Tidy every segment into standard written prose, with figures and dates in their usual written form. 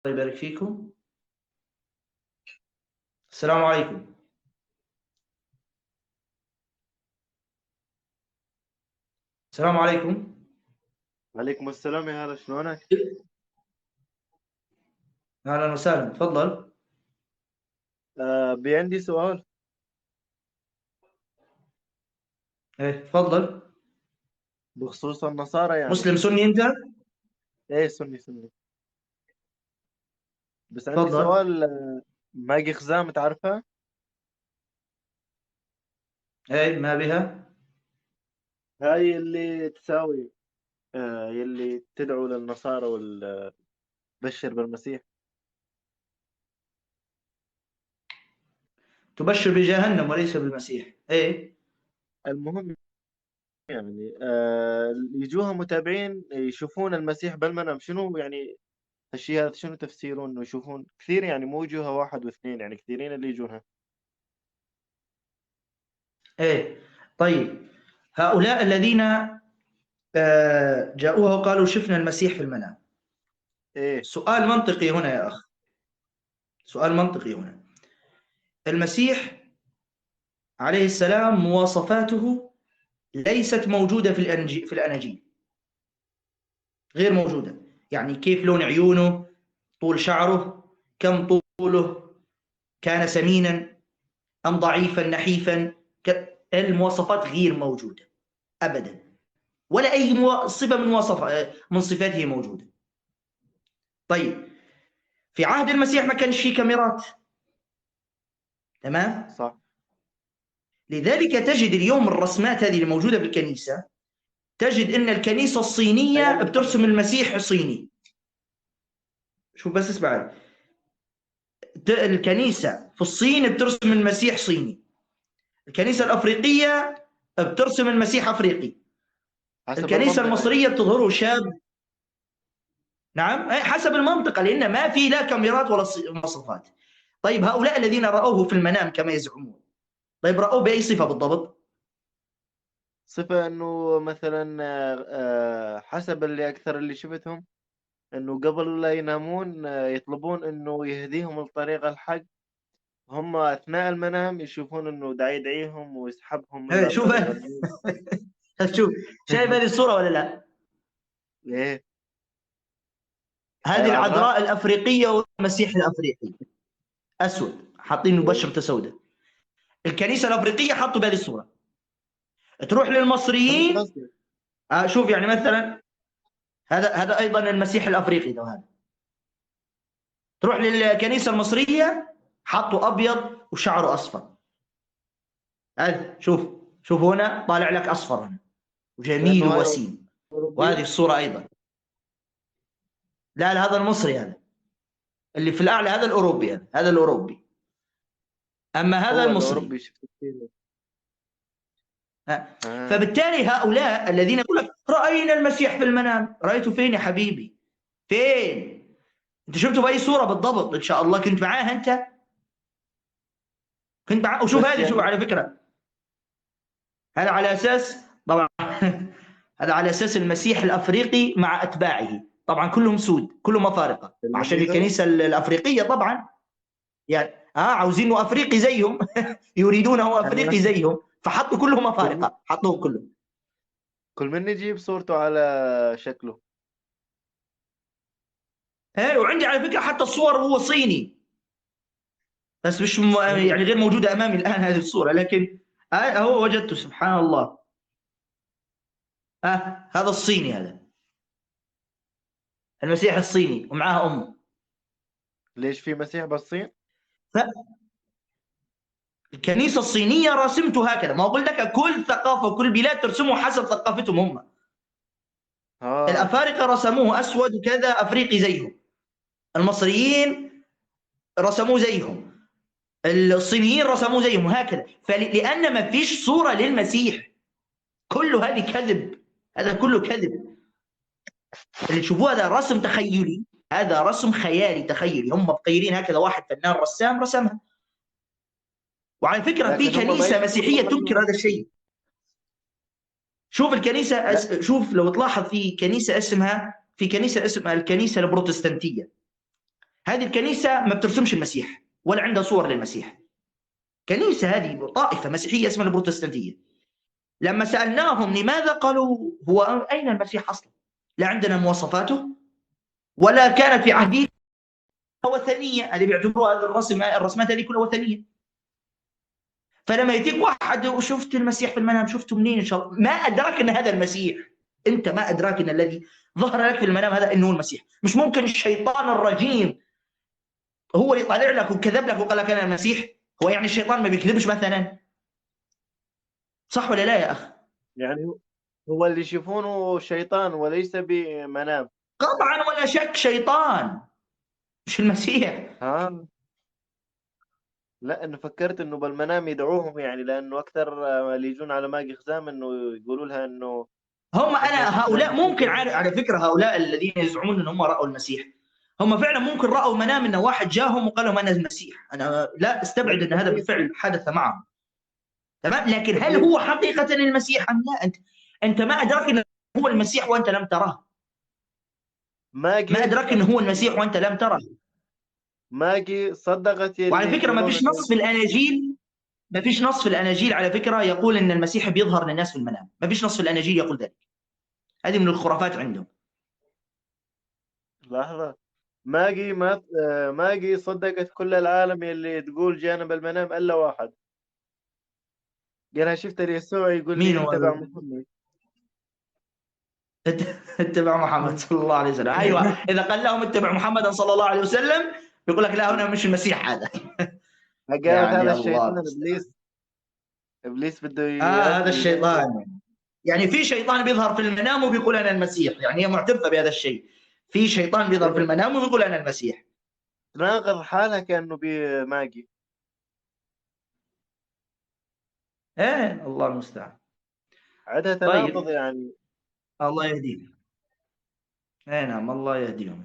الله يبارك فيكم. السلام عليكم. السلام عليكم. عليكم السلام يا هلا، شلونك؟ أهلا وسهلا، تفضل. عندي سؤال. إيه، تفضل. بخصوص النصارى يعني. مسلم سني أنت؟ ايه، سني. بس عندي تفضل. سؤال. ماجي خزام تعرفها؟ إيه، ما بها؟ هاي اللي تساوي يلي تدعو للنصارى وتبشر بالمسيح. تبشر بجهنم وليس بالمسيح. إيه. المهم يعني يجوها متابعين يشوفون المسيح بالمنام، شنو يعني هالشيء هذا؟ شنو تفسيره؟ انه يشوفون كثير يعني، مو يجوها واحد واثنين، يعني كثيرين اللي يجونها. إيه. طيب، هؤلاء الذين جاءوها وقالوا شفنا المسيح في المنام. ايه. سؤال منطقي هنا يا أخ. سؤال منطقي هنا. المسيح عليه السلام مواصفاته ليست موجودة في الأناجيل. غير موجودة. يعني كيف لون عيونه، طول شعره، كم طوله، كان سمينا أم ضعيفا نحيفا. المواصفات غير موجودة أبدا، ولا أي صفة من صفاته موجودة. طيب، في عهد المسيح ما كانش فيه كاميرات، تمام؟ صح. لذلك تجد اليوم الرسمات هذه اللي موجودة في الكنيسة، تجد أن الكنيسة الصينية تخيل بترسم الفرق. المسيح صيني. شوف بس اسمع، الكنيسة في الصين بترسم المسيح صيني، الكنيسة الأفريقية بترسم المسيح أفريقي، حسب الكنيسة المنطقة يعني. المصرية بتظهره شاب. نعم، حسب المنطقة، لأن ما في لا كاميرات ولا مواصفات. طيب، هؤلاء الذين رأوه في المنام كما يزعمون، طيب رأوه بأي صفة بالضبط؟ صفة انه مثلا حسب اللي اكثر اللي شفتهم، انه قبل لا ينامون يطلبون انه يهديهم الطريق الحق. هم اثناء المنام يشوفون انه دا يدعيهم ويسحبهم الى شوف طريق النور. شوف، شايف هذه الصورة ولا لا؟ ايه. هاي هذه العذراء. العذراء الأفريقية والمسيح الأفريقي، أسود، حاطين ايه. بشرته سوداء. الكنيسة الأفريقية حطوا بهذه الصورة. تروح فهمت للمصريين، قصدي. شوف يعني مثلا، هذا أيضا المسيح الأفريقي ده. هذا تروح للكنيسة المصرية، حطوا أبيض وشعره أصفر. هذا شوف هنا طالع لك أصفر هنا، وجميل لانه هاي ووسيم. وهذه اوروبية. الصورة أيضا. لا، هذا المصري، هذا اللي في الأعلى، هذا الأوروبي، هذا الأوروبي، أما هذا هو المصري. الاوروبي شفت كثير. آه. فبالتالي هؤلاء الذين يقول لك رأينا المسيح في المنام، رأيته فين يا حبيبي؟ فين؟ أنت شفته بأي صورة بالضبط؟ إن شاء الله كنت معاه أنت؟ كنت معاه؟ وشوف بس هذه، شوف يعني على فكرة، هذا على أساس طبعا هذا على أساس المسيح الأفريقي مع أتباعه، طبعا كلهم سود، كلهم أفارقة، عشان المنيرة. الكنيسة الأفريقية طبعا يعني عاوزينه أفريقي زيهم يريدونه أفريقي زيهم، فحطوا كلهم كل أفارقة، حطوهم كلهم. كل من يجيب صورته على شكله. وعندي على فكرة حتى الصور هو صيني، بس مش الصيني. يعني غير موجودة أمامي الآن هذه الصورة، لكن هو وجدته سبحان الله. هذا الصيني، هذا المسيح الصيني ومعاه أمه. ليش في مسيح بالصين؟ فالكنيسة الصينية رسمته هكذا، ما أقول لك كل ثقافة وكل بلاد ترسمه حسب ثقافتهم هم. اه. الأفارقة رسموه أسود وكذا أفريقي زيهم، المصريين رسموه زيهم، الصينيين رسموه زيهم، هكذا. فلأن ما فيش صورة للمسيح، كله هذه كذب، هذا كله كذب. اللي تشوفوه هذا رسم تخيلي، هذا رسم خيالي تخيلي، هم مغيرين هكذا، واحد فنان رسام رسمها. وعلى فكرة في لكن هم ما كنيسة يشوفون مسيحية والله تنكر انه. هذا الشيء. شوف الكنيسة لا. شوف لو تلاحظ في كنيسة اسمها الكنيسة البروتستانتية، هذه الكنيسة ما بترسمش المسيح ولا عندها صور للمسيح. كنيسة هذه طائفة مسيحية اسمها البروتستانتية. لما سألناهم لماذا، قالوا هو أين المسيح أصلا؟ لا عندنا مواصفاته ولا كانت في عهده وثنية. اللي بيعتبروها هذه الرسمات هذه كلها وثنية. فلما يجيك واحد وشفت المسيح في المنام، شفته منين إن شاء الله؟ ما أدراك أن هذا المسيح. أنت ما أدراك أن الذي ظهر لك في المنام هذا أنه المسيح. مش ممكن الشيطان الرجيم هو اللي طالع لك وكذب لك وقال لك أنا المسيح. هو يعني الشيطان ما بيكذبش مثلا؟ صح ولا لا يا أخ؟ يعني هو اللي يشوفونه شيطان وليس بمنام. قطعا ولا شك شيطان، مش المسيح. ها، لا أنا فكرت إنه بالمنام يدعوهم، يعني لأنه أكثر اللي يجون على ماجي خزام إنه يقولوا لها إنه هم إحنا أنا شفنا هؤلاء المسيح ممكن على فكرة، هؤلاء الذين يزعمون أن هم رأوا المسيح هم فعلا ممكن رأوا منام أن واحد جاهم وقال لهم أنا المسيح. أنا لا أستبعد أن هذا إبليس. بالفعل حدث معهم. تمام، لكن هل إبليس هو حقيقة المسيح أم لا؟ أنت ما أدراك أنه هو المسيح وأنت لم تراه. ما ماجي أدراك أنه هو المسيح وأنت لم تراه. ماجي صدقت وعلى يلي فكرة ما يقولون فيش إنه نص في الأناجيل، ما فيش نص في الأناجيل على فكرة يقول أن المسيح بيظهر للناس في المنام. ما فيش نص في الأناجيل يقول ذلك. هذه من الخرافات عندهم. لحظة. ماجي ما ماجي صدقت كل العالم يلي تقول جانا بالمنام إلا واحد. قالها شفت يسوع يقول مين لي هو؟ اتبع محمد. اتبع محمد صلى الله عليه وسلم. ايوه، اذا قال لهم اتبع محمدا صلى الله عليه وسلم يقول لك لا، هنا مش المسيح هذا. قالت هذا يعني الله الشيطان المستعان. ابليس بده هذا يغوي. الشيطان. يعني في شيطان بيظهر في المنام وبيقول انا المسيح، يعني هي معترفه بهذا الشيء. في شيطان بيظهر في المنام وبيقول انا المسيح. تناقض حالها كانه بماجي. ايه الله المستعان. عندها تناقض طيب، يعني. الله يهديهم. اي نعم، الله يهديهم.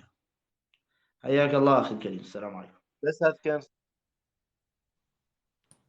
حياك الله اخي الكريم، السلام عليكم. بس هذا كان